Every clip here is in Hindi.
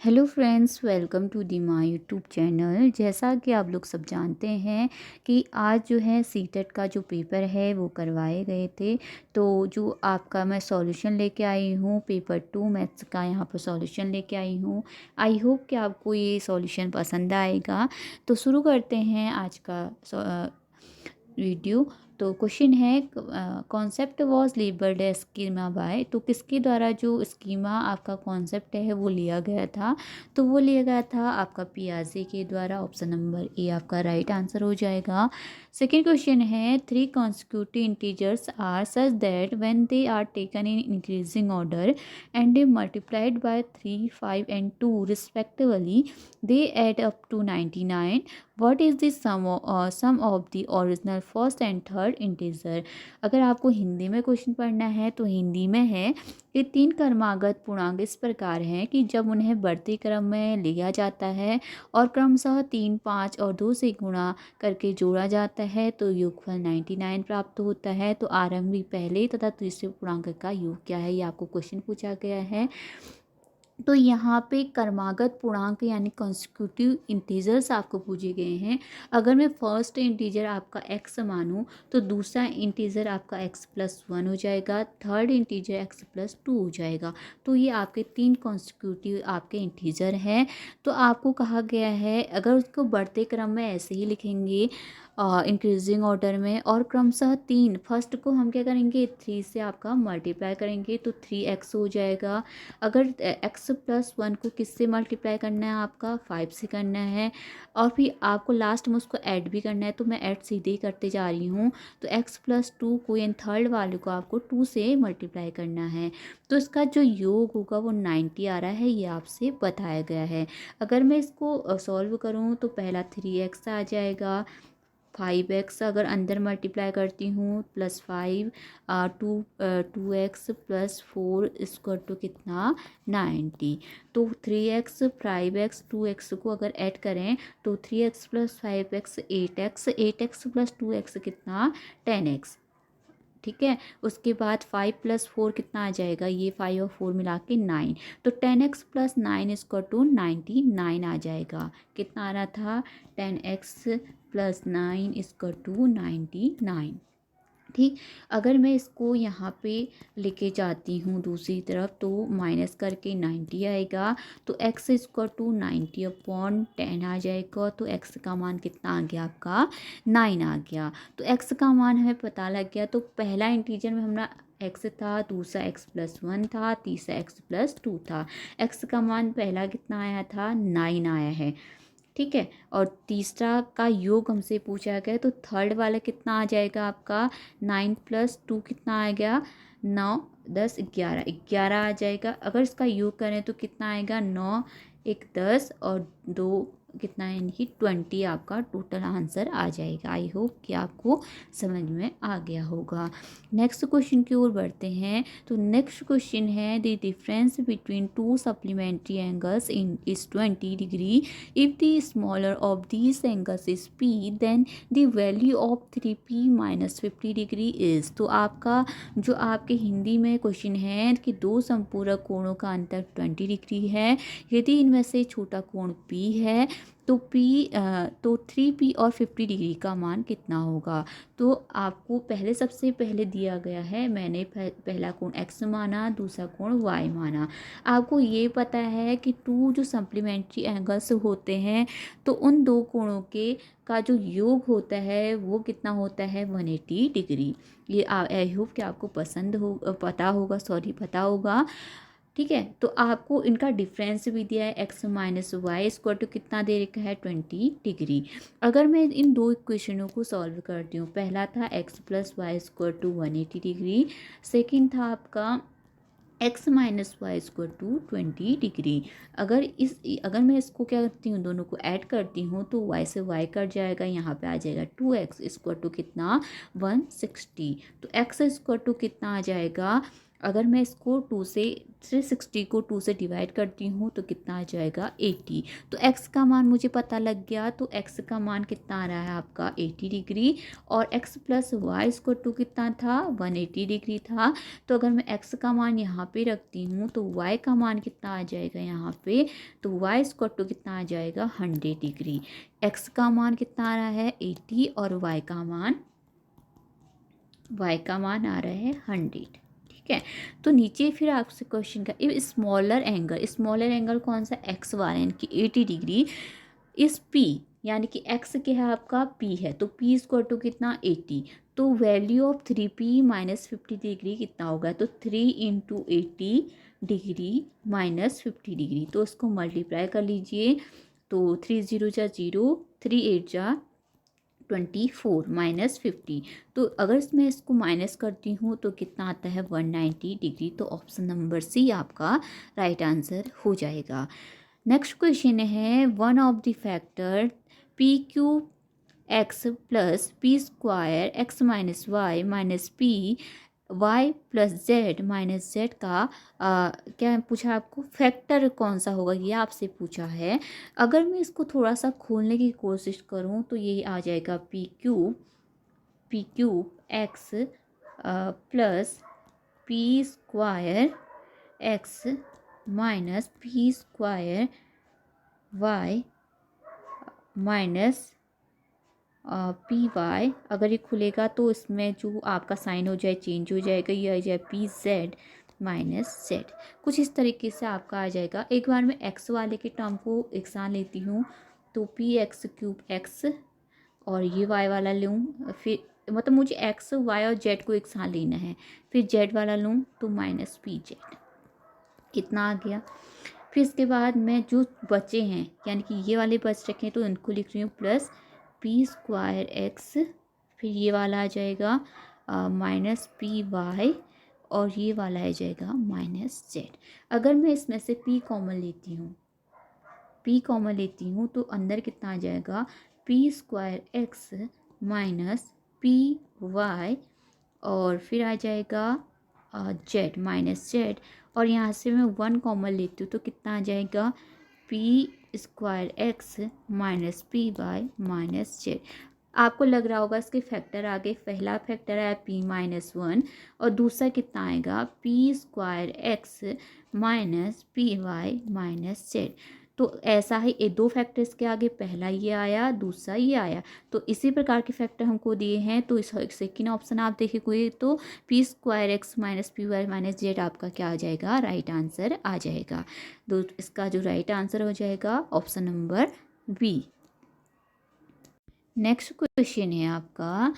Hello friends, welcome to the my YouTube channel. जैसा कि आप लोग सब जानते हैं कि आज जो है सीटेट का जो पेपर है वो करवाए गए थे। तो जो आपका मैं सॉल्यूशन लेके आई हूँ पेपर 2 मैथ्स का, यहाँ पर सॉल्यूशन लेके आई हूँ। आई होप कि आपको ये सॉल्यूशन पसंद आएगा। तो शुरू करते हैं आज का वीडियो। तो क्वेश्चन है concept was labelled as schema by. तो किसके द्वारा जो स्कीमा आपका कॉन्सेप्ट है वो लिया गया था, तो वो लिया गया था आपका पियाजे के द्वारा। ऑप्शन नंबर ए आपका राइट आंसर हो जाएगा। सेकेंड क्वेश्चन है three consecutive integers are such that when they are taken in increasing order and they multiplied by 3, 5 एंड 2 respectively they add up to 99. What is the sum of the original first and third integer? अगर आपको हिंदी में क्वेश्चन पढ़ना है तो हिंदी में है कि तीन क्रमागत पूर्णांक इस प्रकार हैं कि जब उन्हें बढ़ती क्रम में लिया जाता है और क्रमशः 3, 5 और 2 से गुणा करके जोड़ा जाता है तो योगफल 99 प्राप्त होता है। तो आरंभिक पहले तथा तीसरे पूर्णांक का योग क्या है, ये आपको क्वेश्चन पूछा गया है। तो यहाँ पे क्रमागत पूर्णांक यानी कॉन्सिक्यूटिव इंटीजर्स आपको पूछे गए हैं। अगर मैं फर्स्ट इंटीजर आपका x मानूँ तो दूसरा इंटीजर आपका x+1 हो जाएगा, थर्ड इंटीजर x+2 हो जाएगा। तो ये आपके तीन कॉन्सिक्यूटिव आपके इंटीजर हैं। तो आपको कहा गया है अगर उसको बढ़ते क्रम में ऐसे ही लिखेंगे इंक्रीजिंग ऑर्डर में और क्रमशः तीन, फर्स्ट को हम क्या करेंगे 3 से आपका मल्टीप्लाई करेंगे तो 3x हो जाएगा। अगर x+1 को किससे मल्टीप्लाई करना है, आपका 5 से करना है और फिर आपको लास्ट में उसको ऐड भी करना है। तो मैं ऐड सीधे ही करते जा रही हूँ। तो x+2 को यानी थर्ड वाले को आपको 2 से मल्टीप्लाई करना है। तो इसका जो योग होगा वो 90 आ रहा है, ये आपसे बताया गया है। अगर मैं इसको सॉल्व करूँ तो पहला 3x आ जाएगा, 5x अगर अंदर मल्टीप्लाई करती हूँ +5 2x +4 इसको टू कितना 90। तो 3x 5x 2x को अगर ऐड करें तो 3x + 5x 8x 8x + 2x कितना 10x। ठीक है, उसके बाद 5 + 4 कितना आ जाएगा, ये 5 और 4 मिला के 9। तो 10x + 9 इसको टू 99 आ जाएगा। कितना आ रहा था 10x + 9 इसको टू 99। ठीक, अगर मैं इसको यहाँ पे लेके जाती हूँ दूसरी तरफ तो माइनस करके 90 आएगा। तो x= 90/10 आ जाएगा। तो x का मान कितना आ गया आपका 9 आ गया। तो x का मान हमें पता लग गया। तो पहला इंटीजर में हमारा x था, दूसरा x+1 था, तीसरा x+2 था। x का मान पहला कितना आया था 9 आया है। ठीक है, और तीसरा का योग हमसे पूछा गया तो थर्ड वाला कितना आ जाएगा आपका 9 + 2 कितना आ गया 9, 10, 11 11 आ जाएगा। अगर इसका योग करें तो कितना आएगा 9, 1 10 और 2 कितना है यानी कि 20 आपका टोटल आंसर आ जाएगा। आई होप कि आपको समझ में आ गया होगा। नेक्स्ट क्वेश्चन की ओर बढ़ते हैं। तो नेक्स्ट क्वेश्चन है the difference between two supplementary angles in is 20 degree. If the smaller of these angles is P, then the value of 3P minus 50 degree is। तो आपका जो आपके हिंदी में क्वेश्चन है कि दो संपूरक कोणों का अंतर 20 डिग्री है, यदि इनमें से छोटा कोण P है तो तो 3P और 50 डिग्री का मान कितना होगा। तो आपको सबसे पहले दिया गया है, मैंने पहला कोण x माना, दूसरा कोण y माना। आपको ये पता है कि टू जो सप्लीमेंट्री एंगल्स होते हैं तो उन दो कोणों के का जो योग होता है वो कितना होता है 180 डिग्री। ये आई होप कि आपको पता होगा। ठीक है, तो आपको इनका डिफरेंस भी दिया है x-y कितना दे रखा है 20 डिग्री। अगर मैं इन दो इक्वेशनों को सॉल्व करती हूँ, पहला था x + y 180 डिग्री, सेकेंड था आपका x - y 20 डिग्री। अगर मैं इसको क्या करती हूँ दोनों को ऐड करती हूँ तो y से y कट जाएगा, यहाँ पे आ जाएगा 2x कितना 160। तो x कितना आ जाएगा अगर मैं इसको 2 से 360 को 2 से डिवाइड करती हूँ तो कितना आ जाएगा 80। तो x का मान मुझे पता लग गया, तो x का मान कितना आ रहा है आपका 80 डिग्री, और x प्लस वाई इसको 2 कितना था 180 डिग्री था। तो अगर मैं x का मान यहाँ पे रखती हूँ तो y का मान कितना आ जाएगा यहाँ पे, तो y स्क्वायर टू कितना आ जाएगा 100 डिग्री। x का मान कितना आ रहा है 80 और y का मान आ रहा है 100। ठीक है, तो नीचे फिर आपसे क्वेश्चन का स्मॉलर एंगल कौन सा, एक्स वाला यानी कि 80 डिग्री इस पी, यानी कि एक्स क्या है आपका पी है, तो पी स्क्वायर टू कितना 80। तो value of 3p minus 50 degree कितना होगा, तो 3 इंटू 80 डिग्री माइनस 50 डिग्री, तो उसको मल्टीप्लाई कर लीजिए। तो 3 जीरो जा जीरो, 3 8 जा 24 माइनस 50। तो अगर मैं इसको माइनस करती हूँ तो कितना आता है 190 डिग्री। तो ऑप्शन नंबर सी आपका राइट आंसर हो जाएगा। नेक्स्ट क्वेश्चन है, one of the factor p cube x plus p square x minus p y plus z minus z का क्या पूछा आपको, फैक्टर कौन सा होगा ये आपसे पूछा है। अगर मैं इसको थोड़ा सा खोलने की कोशिश करूँ तो ये आ जाएगा p cube x plus p square x minus p square y minus p y. अगर ये खुलेगा तो इसमें जो आपका साइन हो जाए चेंज हो जाएगा, ये आ जाए पी जेड माइनस जेड। कुछ इस तरीके से आपका आ जाएगा। एक बार मैं एक्स वाले के टर्म को एक साथ लेती हूँ, तो पी एक्स क्यूब एक्स और ये वाई वाला लूँ, फिर मतलब मुझे एक्स वाई और जेड को एक साथ लेना है, फिर जेड वाला लूँ तो माइनस पी जेड, कितना आ गया। फिर इसके बाद मैं जो बचे हैं यानी कि ये वाले बच रखे हैं तो इनको लिख रही हूँ प्लस पी स्क्वायर एक्स, फिर ये वाला आ जाएगा माइनस पी वाई, और ये वाला आ जाएगा माइनस जेड। अगर मैं इसमें से पी कॉमन लेती हूँ तो अंदर कितना आ जाएगा p square x minus p y, और फिर आ जाएगा जेड माइनस जेड, और यहाँ से मैं 1 कॉमन लेती हूँ तो कितना आ जाएगा p square x minus p y minus z. आपको लग रहा होगा इसके फैक्टर आगे, पहला फैक्टर है p-1 और दूसरा कितना आएगा p square x minus p y minus z. तो ऐसा ही ये दो फैक्टर्स के आगे पहला ये आया दूसरा ये आया, तो इसी प्रकार के फैक्टर हमको दिए हैं। तो इस सेकेंड ऑप्शन आप देखिए कोई, तो p square x minus p y minus z आपका क्या आ जाएगा राइट आंसर आ जाएगा। तो इसका जो राइट आंसर हो जाएगा option number B. Next question है आपका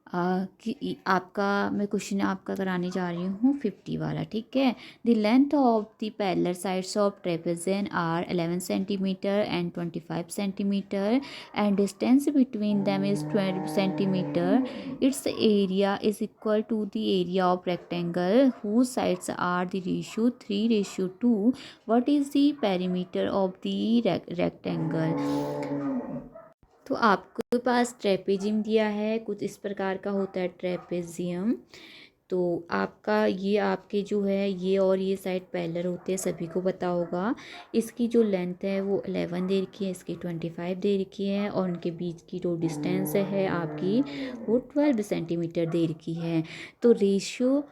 कि आपका मैं क्वेश्चन आपका कराने जा रही हूँ 50 वाला। ठीक है, the length of the parallel sides of trapezium are 11 centimetre and 25 centimetre and distance between them is 12 centimetre. Its area is equal to the area of rectangle whose sides are the ratio 3:2। What is the perimeter of the rectangle. तो आपके पास ट्रेपेजियम दिया है, कुछ इस प्रकार का होता है ट्रेपेजियम। तो आपका ये आपके जो है ये और ये साइड पैरेलल होते हैं, सभी को पता होगा। इसकी जो लेंथ है वो 11 दे रखी है, इसकी 25 दे रखी है, और उनके बीच की जो डिस्टेंस है आपकी वो 12 सेंटीमीटर दे रखी है। तो रेशियो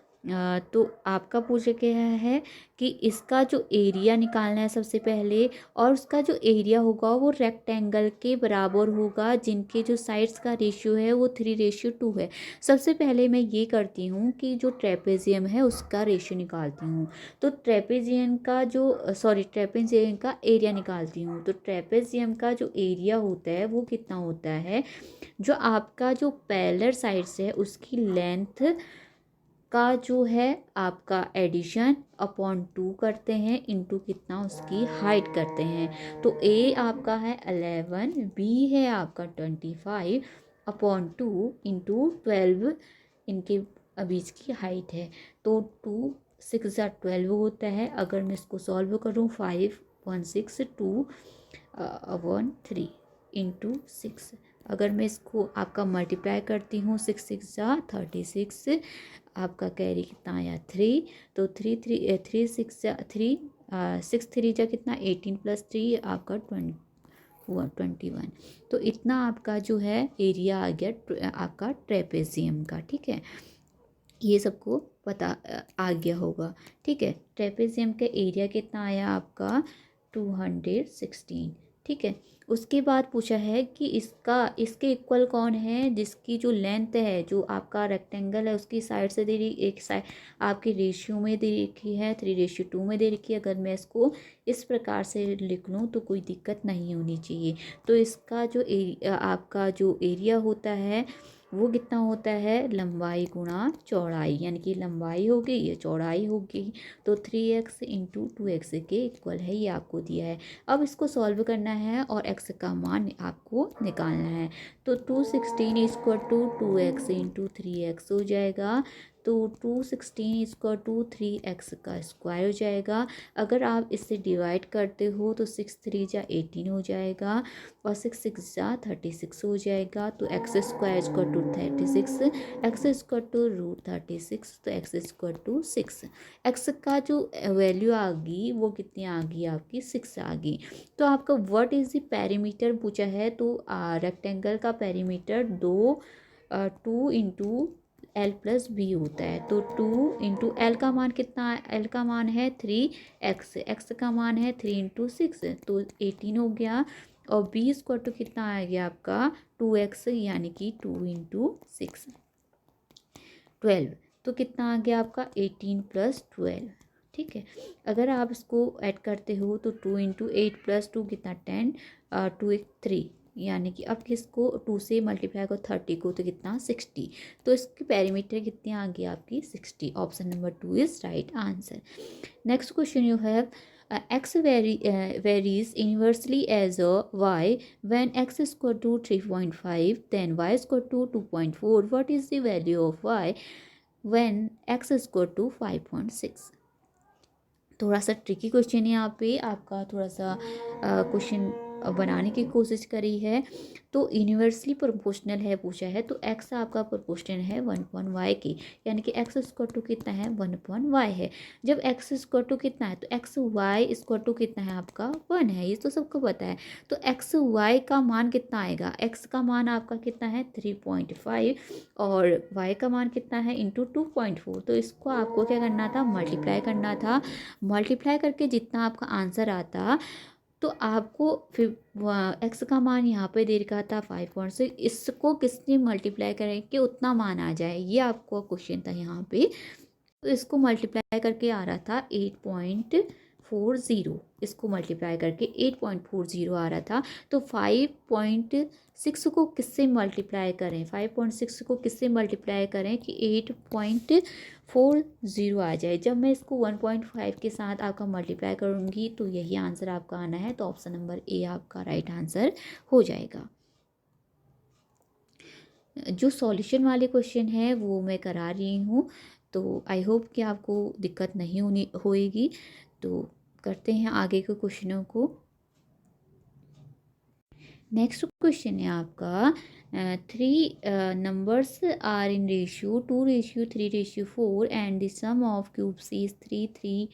तो आपका पूछा गया है कि इसका जो एरिया निकालना है सबसे पहले, और उसका जो एरिया होगा वो रेक्टेंगल के बराबर होगा जिनके जो साइड्स का रेशियो है वो 3:2 है। सबसे पहले मैं ये करती हूँ कि जो ट्रेपेजियम है उसका रेशियो निकालती हूँ। तो ट्रेपेजियम का एरिया निकालती हूँ। तो ट्रेपेजियम का जो एरिया होता है वो कितना होता है, जो आपका जो पैरेलल साइड्स है उसकी लेंथ का जो है आपका एडिशन अपॉन 2 करते हैं, इंटू कितना उसकी हाइट करते हैं। तो ए आपका है 11, बी है आपका 25 अपॉन 2 इंटू 12 इनके बीच की हाइट है। तो 2 6 12 होता है। अगर मैं इसको सॉल्व करूँ 5 1 6 2 अपॉन 3 इंटू 6, अगर मैं इसको आपका मल्टीप्लाई करती हूँ, 6 6 जा 36, आपका कैरी कितना आया 3, तो 3 6 3 जा कितना 18 + 3 आपका 21। तो इतना आपका जो है एरिया आ गया आपका ट्रेपेजियम का। ठीक है, ये सबको पता आ गया होगा। ठीक है, ट्रेपेजियम का एरिया कितना आया आपका 216। ठीक है, उसके बाद पूछा है कि इसके इक्वल कौन है, जिसकी जो लेंथ है, जो आपका रेक्टेंगल है उसकी साइड से दे रही, एक साइड आपकी रेशियो में दे रखी है, 3:2 में दे रखी है। अगर मैं इसको इस प्रकार से लिख लूँ तो कोई दिक्कत नहीं होनी चाहिए। तो इसका जो आपका जो एरिया होता है वो कितना होता है, लंबाई गुणा चौड़ाई, यानी कि लंबाई हो गई ये चौड़ाई हो गई, तो 3x × 2x के इक्वल है, ये आपको दिया है। अब इसको सॉल्व करना है और x का मान आपको निकालना है। तो 216 = 2x × 3x हो जाएगा, तो 216 = 3x का स्क्वायर हो जाएगा। अगर आप इससे डिवाइड करते हो तो 6 3 जा 18 हो जाएगा और 6 6 जा 36 हो जाएगा। तो x² = 36, x √36, तो x = 6। x का जो वैल्यू आ गई वो कितनी आ गई आपकी 6 आ गई। तो आपका व्हाट इज़ द पेरीमीटर पूछा है, तो रेक्टेंगल का पेरीमीटर 2 × L+B होता है। तो 2 × L का मान कितना, L का मान है 3x, x का मान है 3 × 6, तो 18 हो गया। और B = कितना आ गया आपका 2x, यानी कि 2 × 6 12, तो कितना आ गया आपका 18 + 12। ठीक है, अगर आप इसको ऐड करते हो तो 2 × 8 + 2 कितना 10, 2 1 3, यानी कि अब किसको 2 से मल्टीप्लाई करो 30 को तो कितना 60। तो इसकी पेरीमीटर कितनी आ गई आपकी 60। Option number 2 is right answer. Next question you have x varies inversely as a y when x = 3.5, then y = 2.4. What is the value of y when x = 5.6? थोड़ा सा ट्रिकी क्वेश्चन है, यहाँ पे आपका थोड़ा सा क्वेश्चन बनाने की कोशिश करी है। तो यूनिवर्सली प्रोपोर्शनल है पूछा है, तो x आपका प्रोपोर्शनल है 1/y की, यानी कि x = कितना है 1/y है। जब x = कितना है तो y = कितना है आपका 1 है, ये तो सबको पता है। तो y का मान कितना आएगा, x का मान आपका कितना है 3.5 और y का मान कितना है × 2.4। तो इसको आपको क्या करना था, मल्टीप्लाई करना था। मल्टीप्लाई करके जितना आपका आंसर आता तो आपको फिर x का मान यहाँ पे दे रखा था 5.6, इसको किसने मल्टीप्लाई करें कि उतना मान आ जाए, ये आपको क्वेश्चन था यहाँ पे। तो इसको मल्टीप्लाई करके आ रहा था 8.40, इसको मल्टीप्लाई करके 8.40 आ रहा था। तो 5.6 को किससे मल्टीप्लाई करें, 5.6 को किससे मल्टीप्लाई करें कि 8.40 आ जाए। जब मैं इसको 1.5 के साथ आपका मल्टीप्लाई करूँगी तो यही आंसर आपका आना है। तो ऑप्शन नंबर ए आपका राइट आंसर हो जाएगा। जो सॉल्यूशन वाले क्वेश्चन है वो मैं करा रही हूँ, तो आई होप कि आपको दिक्कत नहीं होएगी। तो करते हैं आगे के क्वेश्चनों को। नेक्स्ट क्वेश्चन है आपका 3 numbers are in ratio 2:3:4 and the sum of cubes is 3 3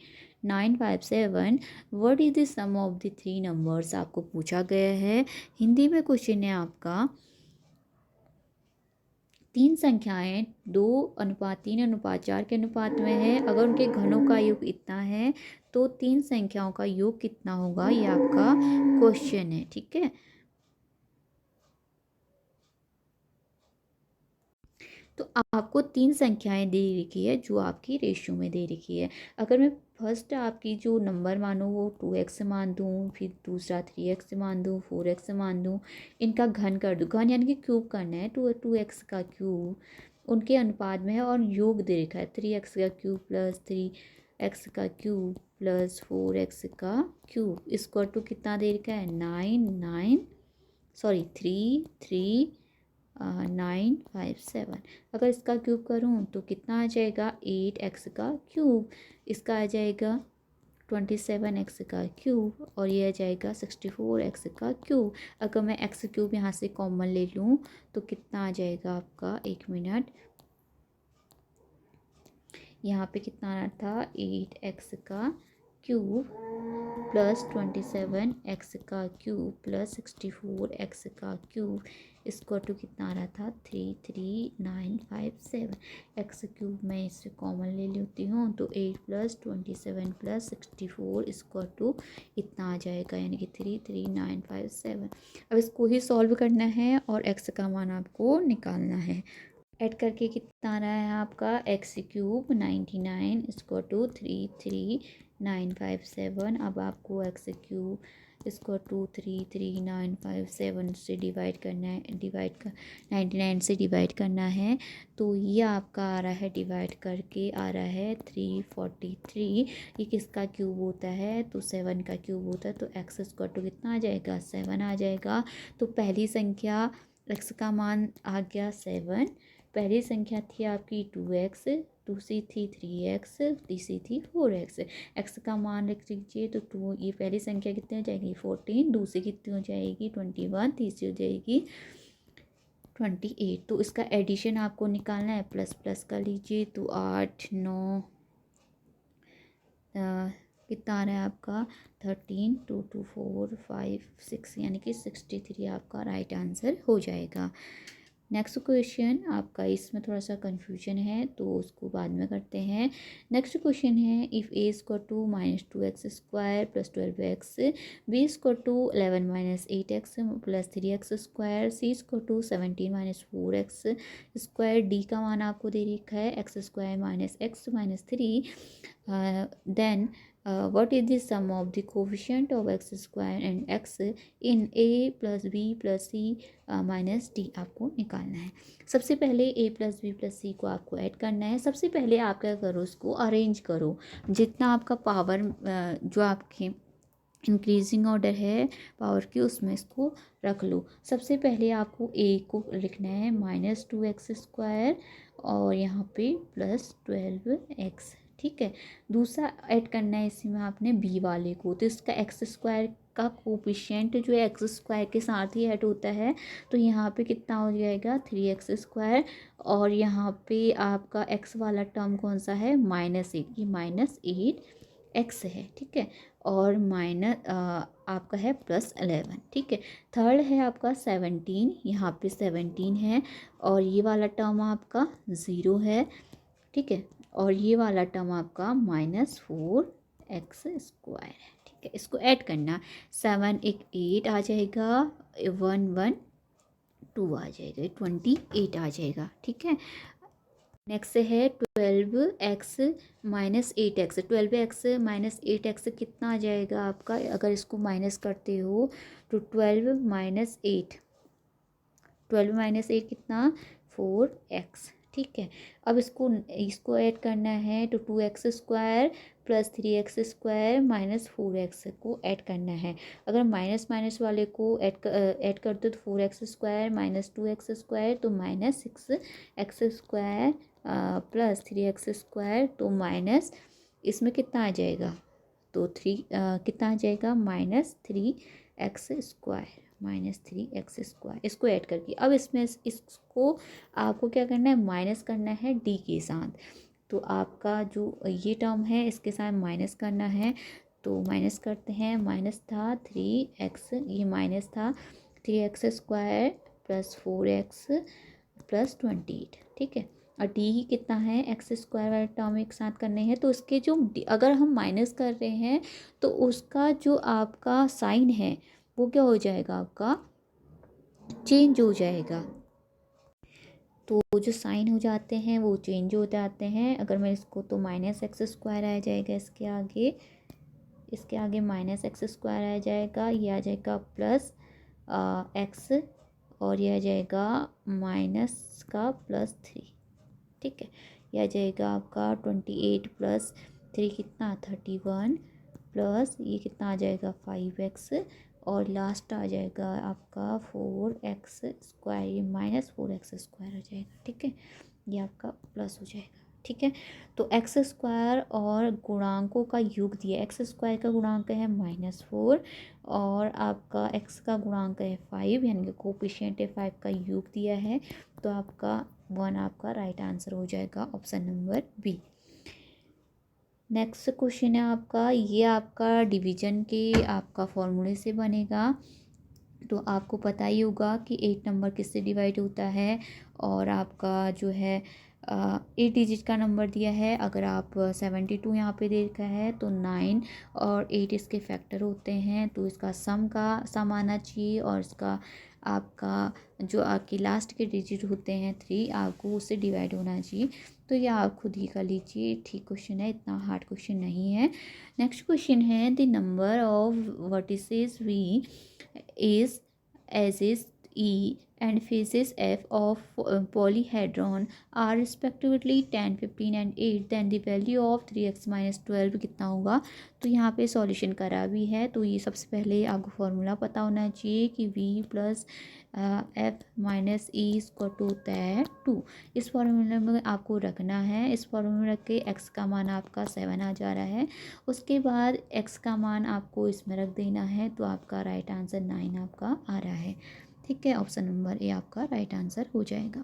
9 5 7. What is the sum of the 3 numbers? आपको पूछा गया है। हिंदी में क्वेश्चन है आपका, 3 संख्याएं 2:3:4 के अनुपात में है। अगर उनके घनों का योग इतना है तो 3 संख्याओं का योग कितना होगा, ये आपका क्वेश्चन है। ठीक है, तो आपको 3 संख्याएं दे रखी है जो आपकी रेशियो में दे रखी है। अगर मैं फर्स्ट आपकी जो नंबर मानूँ वो 2x मान दूँ, फिर दूसरा 3x मान दूँ, 4x मान दूँ, इनका घन कर दूँ, घन यानी कि क्यूब करना है, 2x का क्यूब उनके अनुपात में है और योग दे रखा है 3x का क्यूब प्लस 3x का क्यूब प्लस 4x का क्यूब, इसको टू कितना दे रखा है 9 5 7। अगर इसका क्यूब करूँ तो कितना आ जाएगा 8x का क्यूब, इसका आ जाएगा 27x का क्यूब और ये आ जाएगा 64x का क्यूब। अगर मैं x क्यूब यहाँ से कॉमन ले लूँ तो कितना आ जाएगा आपका, 1 मिनट, यहाँ पे कितना आना था, 8x का क्यूब प्लस 27x का क्यूब प्लस 64x का क्यूब इसको टू कितना आ रहा था, 33957। एक्स क्यूब मैं इससे कॉमन ले लेती हूँ तो 8 प्लस 27 प्लस 64 इसको टू इतना आ जाएगा, यानी कि 33957। अब इसको ही सॉल्व करना है और एक्स का मान आपको निकालना है। ऐड करके कितना आ रहा है आपका, एक्स क्यूब 99 इसको टू 33957। अब आपको एक्स क्यूब इसको टू 33957 से डिवाइड करना है, 99 से डिवाइड करना है। तो ये आपका आ रहा है, डिवाइड करके आ रहा है 343। ये किसका क्यूब होता है, तो 7 का क्यूब होता है। तो एक्स स्क्वायर टू कितना आ जाएगा, 7 आ जाएगा। तो पहली संख्या एक्स का मान आ गया 7। पहली संख्या थी आपकी 2x, दूसरी थी 3x, तीसरी थी 4x। एक्स का मान रख लीजिए तो 2, ये पहली संख्या कितनी हो जाएगी 14, दूसरी कितनी हो जाएगी 21, तीसरी हो जाएगी 28। तो इसका एडिशन आपको निकालना है, प्लस प्लस कर लीजिए तो 8 9 कितना आ रहा है आपका 13, 2 2 4 5 6, यानी कि 63 आपका राइट आंसर हो जाएगा। नेक्स्ट क्वेश्चन आपका, इसमें थोड़ा सा कन्फ्यूजन है तो उसको बाद में करते हैं। नेक्स्ट क्वेश्चन है, if a square to -2x square plus 12x, b square to 11 - 8x plus 3x square, c square to 17 - 4x square, d का मान आपको दे रखा है x square -x -3, then what is the sum of the coefficient of x square and x in a plus b plus c minus D आपको निकालना है। सबसे पहले a प्लस बी प्लस सी को आपको ऐड करना है। सबसे पहले आप क्या करो, उसको अरेंज करो, जितना आपका पावर जो आपके इंक्रीजिंग ऑर्डर है पावर की उसमें इसको रख लो। सबसे पहले आपको a को लिखना है -2x स्क्वायर और यहाँ पे +12x, ठीक है। दूसरा ऐड करना है इसी में आपने b वाले को, तो इसका x स्क्वायर का कोफिशिएंट जो है एक्स स्क्वायर के साथ ही ऐड होता है। तो यहाँ पे कितना हो जाएगा 3x स्क्वायर और यहाँ पे आपका x वाला टर्म कौन सा है, -8, ये -8x है, ठीक है। और माइनस आपका है +11, ठीक है। थर्ड है आपका 17, यहाँ पे 17 है और ये वाला टर्म आपका 0 है, ठीक है। और ये वाला टर्म आपका -4x स्क्वायर है, ठीक है। इसको ऐड करना, 7 एक 8 आ जाएगा, 1 1 2 आ जाएगा, 28 आ जाएगा, ठीक है। नेक्स्ट है 12x -8x, 12x -8x कितना आ जाएगा आपका, अगर इसको माइनस करते हो तो 12 - 8 कितना 4x, ठीक है। अब इसको ऐड करना है तो 2x square plus 3x square -4x को ऐड करना है। अगर माइनस माइनस वाले को ऐड कर दो तो 4x स्क्वायर -2x स्क्वायर तो -6x square plus 3x square तो माइनस, इसमें कितना आ जाएगा, तो कितना आ जाएगा -3x स्क्वायर, -3x स्क्वायर, इसको ऐड करके अब इसमें इसको आपको क्या करना है, माइनस करना है डी के साथ। तो आपका जो ये टर्म है इसके साथ माइनस करना है, तो माइनस करते हैं, माइनस था 3x, ये माइनस था 3x square plus 4x plus 28, ठीक है। और डी कितना है, एक्स स्क्वायर वाले टर्म एक साथ करने हैं तो उसके जो अगर हम माइनस कर रहे हैं तो उसका जो आपका साइन है वो क्या हो जाएगा, आपका चेंज हो जाएगा। तो जो साइन हो जाते हैं वो चेंज हो जाते हैं। अगर मैं इसको तो -x स्क्वायर आ जाएगा, इसके आगे -x स्क्वायर आ जाएगा, ये आ जाएगा प्लस x और ये आ जाएगा माइनस का +3, ठीक है। यह आ जाएगा आपका 28 प्लस 3 कितना 31 प्लस ये कितना आ जाएगा 5x और लास्ट आ जाएगा आपका 4x स्क्वायर, ये -4x स्क्वायर हो जाएगा, ठीक है। ये आपका प्लस हो जाएगा। ठीक है। तो एक्स स्क्वायर और गुणांकों का योग दिया, एक्स स्क्वायर का गुणांक है -4 और आपका एक्स का गुणांक है 5, यानी कि कोफिशिएंट है 5 का योग दिया है। तो आपका 1 आपका राइट आंसर हो जाएगा, option number B. Next question है आपका, ये आपका डिवीजन के आपका फॉर्मूले से बनेगा। तो आपको पता ही होगा कि 8 नंबर किससे डिवाइड होता है, और आपका जो है 8 डिजिट का नंबर दिया है। अगर आप 72 यहाँ पे दे रखा है तो 9 और 8 इसके फैक्टर होते हैं, तो इसका सम आना चाहिए, और इसका आपका जो आपकी लास्ट के डिजिट होते हैं 3, आपको उससे डिवाइड होना चाहिए। तो ये आप खुद ही कर लीजिए, ठीक क्वेश्चन है, इतना हार्ड क्वेश्चन नहीं है। नेक्स्ट क्वेश्चन है, the number of vertices we is as is E and faces F of polyhedron are respectively 10, 15 and 8, then the value of 3x minus 12 कितना होगा। तो यहाँ पे सॉल्यूशन करा भी है। तो ये सबसे पहले आपको फॉर्मूला पता होना चाहिए कि v प्लस एफ माइनस ई इसको टू होता है 2। इस फॉर्मूले में आपको रखना है, इस फॉर्मूले में रख के x का मान आपका 7 आ जा रहा है। उसके बाद x का मान आपको इसमें रख देना है, तो आपका राइट आंसर 9 आपका आ रहा है। ठीक है, ऑप्शन नंबर ए आपका राइट आंसर हो जाएगा।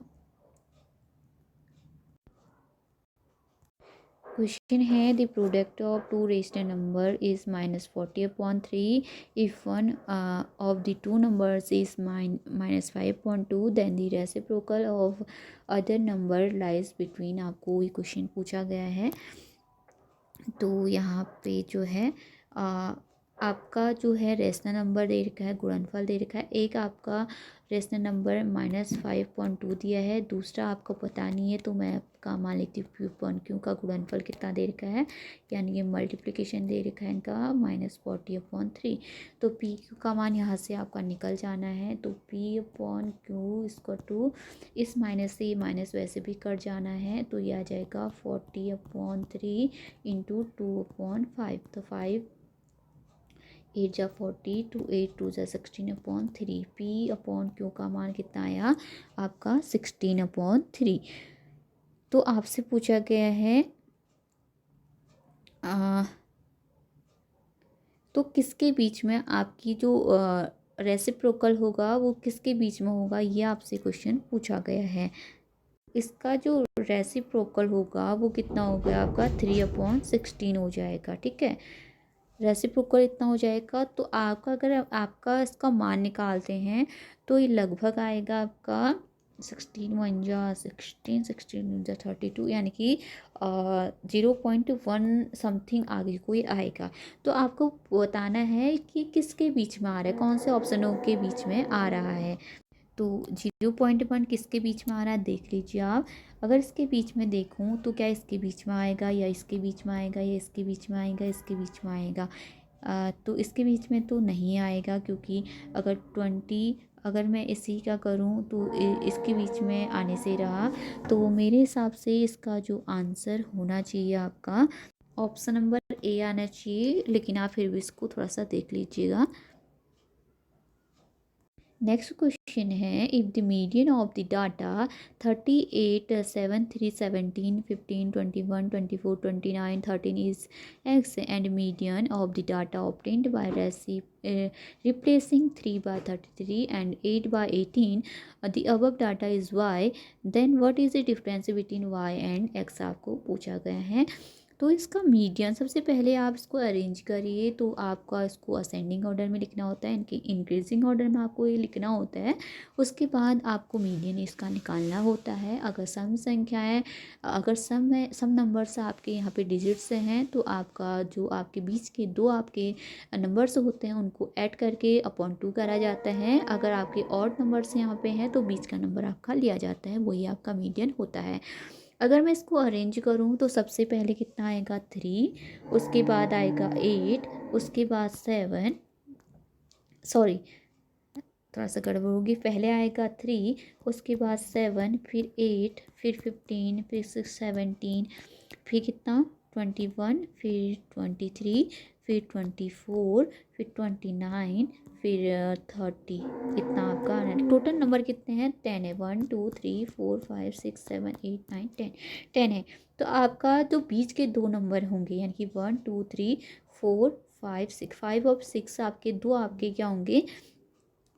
क्वेश्चन है, the product of two rational number is -40/3 if one of the two numbers is -5/2 then the reciprocal of other number lies between. आपको ये क्वेश्चन पूछा गया है। तो यहाँ पे जो है आपका जो है रेशनल नंबर दे रखा है, गुणनफल दे रखा है। एक आपका रेशनल नंबर -5.2 दिया है, दूसरा आपको पता नहीं है, तो मैं आपका मान लेती हूँ Q का गुणनफल कितना दे रखा है, यानी ये मल्टीप्लिकेशन दे रखा है इनका -40/3। तो P का मान यहाँ से आपका निकल जाना है, तो P/Q इसको टू इस माइनस से माइनस वैसे भी कट जाना है, तो ये आ जाएगा 40/3 इंटू 2/5। तो 5 8 जा 40, 2 8 2 जा 16/3। P/Q का मान कितना आया आपका 16/3। तो आपसे पूछा गया है तो किसके बीच में आपकी जो रेसिप्रोकल होगा वो किसके बीच में होगा, ये आपसे क्वेश्चन पूछा गया है। इसका जो रेसिप्रोकल होगा वो कितना हो गया आपका 3/16 हो जाएगा। ठीक है, रेसिप्रोकल इतना हो जाएगा। तो आपका अगर आपका इसका मान निकालते हैं तो ये लगभग आएगा आपका 16 1 जा 16 16 जा 32, यानी कि 0.1 समथिंग आगे कोई आएगा। तो आपको बताना है कि किसके बीच में आ रहा है, कौन से ऑप्शनों के बीच में आ रहा है। तो 0.1 किसके बीच में आ रहा है देख लीजिए आप। अगर इसके बीच में देखूं तो क्या इसके बीच में आएगा, या इसके बीच में आएगा, या इसके बीच में आएगा, इसके बीच में आएगा। तो इसके बीच में तो नहीं आएगा, क्योंकि अगर 20 अगर मैं इसी का करूं तो इसके बीच में आने से रहा, तो मेरे हिसाब से इसका जो आंसर होना चाहिए आपका ऑप्शन नंबर ए आना चाहिए, लेकिन आप फिर भी इसको थोड़ा सा देख लीजिएगा। नेक्स्ट क्वेश्चन है, if the median of the data 38 7 3 17 15 21 24 29 13 is x and median of the data obtained by replacing 3/33 and 8/18 the above data is y, then what is the difference between y and x आपको पूछा गया है। तो इसका मीडियन सबसे पहले आप इसको अरेंज करिए, तो आपका इसको असेंडिंग ऑर्डर में लिखना होता है, इनके इंक्रीजिंग ऑर्डर में आपको ये लिखना होता है। उसके बाद आपको मीडियन इसका निकालना होता है। अगर सम संख्याएं अगर सम नंबर्स आपके यहाँ पे डिजिट्स हैं, तो आपका जो आपके बीच के दो आपके नंबर्स होते हैं उनको ऐड करके अपॉन 2 करा जाता है। अगर आपके ऑड नंबर्स यहाँ पे हैं तो बीच का नंबर आपका लिया जाता है, वही आपका मीडियन होता है। अगर मैं इसको अरेंज करूँ तो सबसे पहले कितना आएगा 3, उसके बाद आएगा 8, उसके बाद 7, सॉरी थोड़ा सा गड़बड़ होगी, पहले आएगा 3, उसके बाद 7, फिर 8, फिर 15, फिर 6 17, फिर कितना 21, फिर 23, फिर 24, फिर 29, फिर 30। इतना आपका टोटल नंबर कितने हैं? 10 है। 1 2 3 4 5 6 7 8 9 10, 10 है। तो आपका जो बीच के दो नंबर होंगे यानी कि 1 2 3 4 5 6, 5 और 6 आपके, दो आपके क्या होंगे?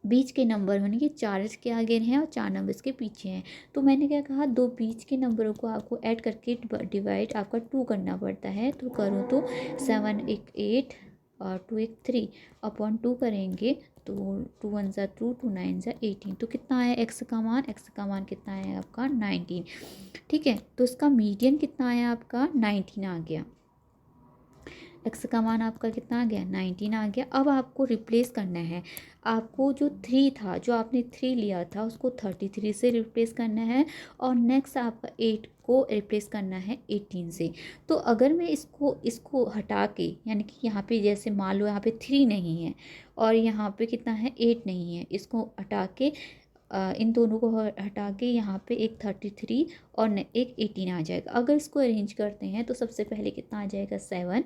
बीच के नंबर होने के, चार इसके आगे हैं और चार नंबर इसके पीछे हैं। तो मैंने क्या कहा, दो बीच के नंबरों को आपको ऐड करके डिवाइड आपका 2 करना पड़ता है। तो करूँ तो 7 एक 8 और 2 एक 3 अपॉन 2 करेंगे तो 2 1 ज़ा 2, 2 9 ज़ा 18। तो कितना आया एक्स का मान? एक्स का मान कितना है आपका? 19। ठीक है, तो इसका मीडियन कितना आया आपका? 19 आ गया। एक्स का मान आपका कितना आ गया? 19 आ गया। अब आपको रिप्लेस करना है। आपको जो 3 था, जो आपने 3 लिया था, उसको 33 से रिप्लेस करना है और नेक्स्ट आपका 8 को रिप्लेस करना है 18 से। तो अगर मैं इसको इसको हटा के, यानी कि यहाँ पे जैसे मान लो यहाँ पे 3 नहीं है और यहाँ पे कितना है? 8 नहीं है, इसको हटा के इन दोनों को हटा के यहाँ पे एक 33 और एक 18 आ जाएगा। अगर इसको अरेंज करते हैं तो सबसे पहले कितना आ जाएगा? 7,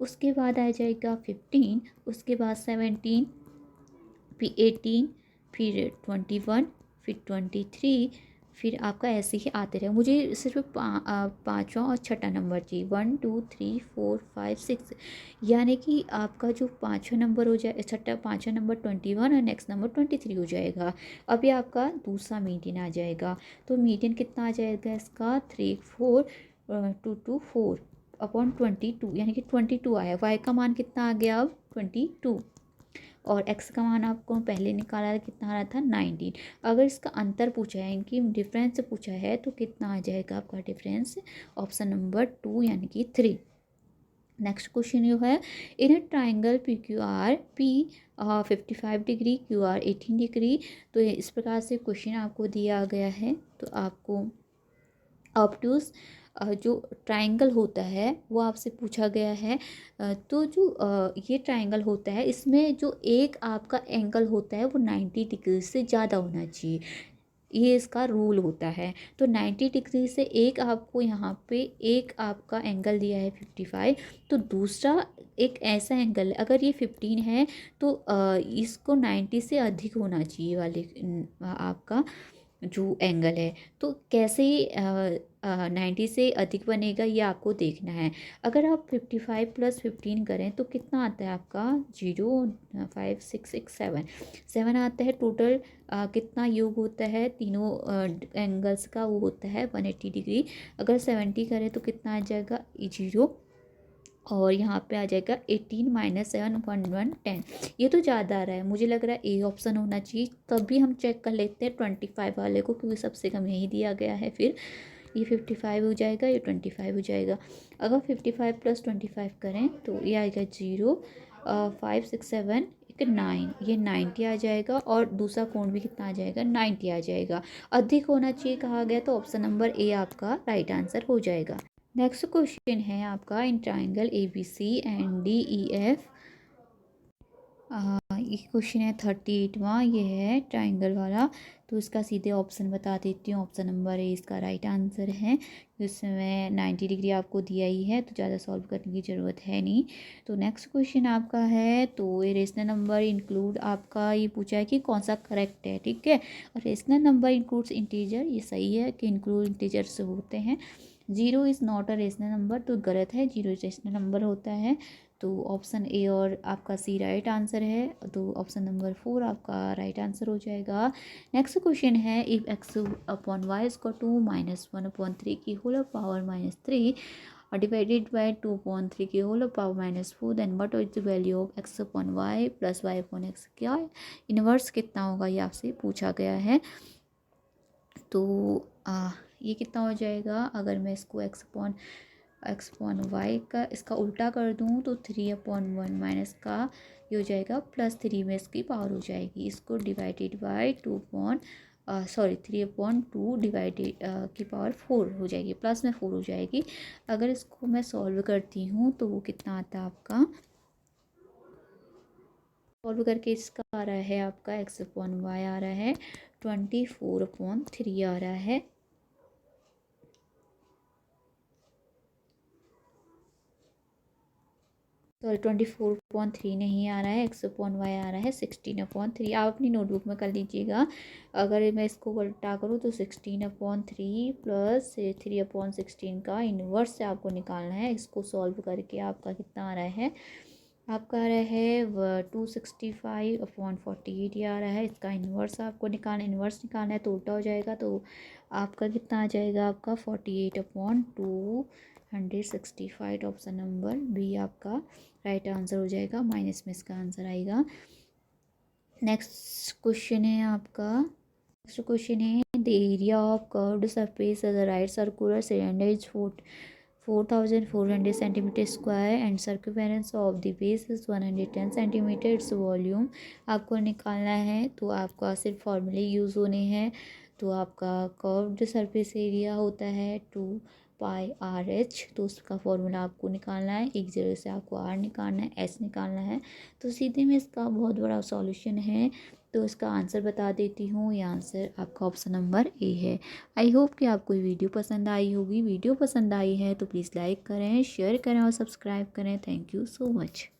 उसके बाद आ जाएगा 15, उसके बाद 17, फिर 18, फिर 21, फिर 23, फिर आपका ऐसे ही आते रहे। मुझे सिर्फ पाँचवा और छठा नंबर चाहिए। 1 2 3 4 5 6, यानी कि आपका जो पाँचवा नंबर हो जाए, छठा पाँचवा नंबर 21 और नेक्स्ट नंबर 23 हो जाएगा। अब ये आपका दूसरा मीडियन आ जाएगा। तो मीडियन कितना आ जाएगा इसका? 3 4 2 2 4 अपॉन 22, यानी कि 22 आया। वाई का मान कितना आ गया अब? 22। और एक्स का मान आपको पहले निकाला था, कितना आ रहा था? 19। अगर इसका अंतर पूछा है, इनकी डिफरेंस पूछा है, तो कितना आ जाएगा आपका डिफरेंस? ऑप्शन नंबर 2 यानी कि 3। नेक्स्ट क्वेश्चन जो है, in a triangle P Q R P 55 degree, Q R 18 degree. तो इस प्रकार से क्वेश्चन आपको दिया गया है। तो आपको ऑब्टूस जो ट्रायंगल होता है वो आपसे पूछा गया है। तो जो ये ट्रायंगल होता है, इसमें जो एक आपका एंगल होता है वो 90 डिग्री से ज़्यादा होना चाहिए। ये इसका रूल होता है। तो 90 डिग्री से एक आपको यहाँ पे एक आपका एंगल दिया है 55, तो दूसरा एक ऐसा एंगल, अगर ये 15 है तो इसको 90 से अधिक होना चाहिए वाले आपका जो एंगल है। तो कैसे 90 से अधिक बनेगा ये आपको देखना है। अगर आप 55 + 15 करें तो कितना आता है आपका? 0 5 6 6 7 7 आता है। टोटल कितना योग होता है तीनों एंगल्स का? वो होता है 180 डिग्री। अगर 70 करें तो कितना आ जाएगा? 0। और यहाँ पे आ जाएगा 18 - 7 1 1 10। ये तो ज़्यादा आ रहा है, मुझे लग रहा है ए ऑप्शन होना चाहिए। तभी हम चेक कर लेते हैं 25 वाले को, क्योंकि सबसे कम यही दिया गया है। फिर ये 55 हो जाएगा, ये 25 हो जाएगा। अगर 55 + 25 करें तो ये आएगा 0 5 6 7 एक 9, ये 90 आ जाएगा। और दूसरा कोण भी कितना आ जाएगा? 90 आ जाएगा। अधिक होना चाहिए कहा गया, तो ऑप्शन नंबर ए आपका राइट आंसर हो जाएगा। नेक्स्ट क्वेश्चन है आपका, in triangle A B C and D E F. ये क्वेश्चन है 38वां, ये है ट्राइंगल वाला। तो इसका सीधे ऑप्शन बता देती हूँ। ऑप्शन नंबर ए इसका राइट आंसर है। इसमें 90 डिग्री आपको दिया ही है, तो ज़्यादा सॉल्व करने की ज़रूरत है नहीं। तो नेक्स्ट क्वेश्चन आपका है, तो रेशनल नंबर इंक्लूड, आपका ये पूछा है कि कौन सा करेक्ट है। ठीक है, और रेशनल नंबर इंक्लूड्स इंटीजर, ये सही है कि इंक्लूड इंटीजर से होते हैं। 0 is not a rational number, तो गलत है, 0 रेशनल नंबर होता है। तो ऑप्शन ए और आपका सी राइट आंसर है। तो ऑप्शन नंबर 4 आपका राइट आंसर हो जाएगा। नेक्स्ट क्वेश्चन है, if x upon y is two -1/3 की होल पावर -3 डिवाइडेड बाय 2/3 की whole power -4, then what is the value of x upon y plus y upon x। क्या इनवर्स कितना होगा ये आपसे पूछा गया है। तो ये कितना हो जाएगा? अगर मैं इसको x अपॉन वाई का इसका उल्टा कर दूँ तो 3/1 माइनस का ये हो जाएगा +3 में इसकी पावर हो जाएगी। इसको डिवाइडेड बाय 3/2 डिवाइडेड की पावर 4 हो जाएगी, प्लस में 4 हो जाएगी। अगर इसको मैं सॉल्व करती हूँ तो वो कितना आता है आपका? सॉल्व करके इसका आ रहा है आपका x/y आ रहा है 24/3 आ रहा है। सॉरी 24/3 नहीं आ रहा है, x/y आ रहा है 16/3। आप अपनी नोटबुक में कर लीजिएगा। अगर मैं इसको उल्टा करूँ तो 16/3 प्लस 3/16 का इन्वर्स से आपको निकालना है। इसको सॉल्व करके आपका कितना आ रहा है, आपका आ रहा है 265/48 ये आ रहा है। इसका इन्वर्स आपको इन्वर्स निकालना है तो उल्टा हो जाएगा, तो आपका कितना आ जाएगा, आपका 48/265। ऑप्शन नंबर बी आपका राइट आंसर हो जाएगा, माइनस में इसका आंसर आएगा। नेक्स्ट क्वेश्चन है आपका, नेक्स्ट क्वेश्चन है the area of curved surface as a right circular cylinder is 4400 centimetre square and circumference of the base is 110 centimetre. It's volume आपको निकालना है, तो आपका सिर्फ फॉर्मूले यूज़ होने हैं। तो आपका कर्व्ड सरफेस एरिया होता है 2πr/h, तो उसका फॉर्मूला आपको निकालना है। एक जगह से आपको r निकालना है, s निकालना है। तो सीधे में इसका बहुत बड़ा सॉल्यूशन है, तो इसका आंसर बता देती हूँ। ये आंसर आपका ऑप्शन नंबर ए है। आई होप कि आपको ये वीडियो पसंद आई होगी। वीडियो पसंद आई है तो प्लीज़ लाइक करें, शेयर करें और सब्सक्राइब करें। Thank you so much.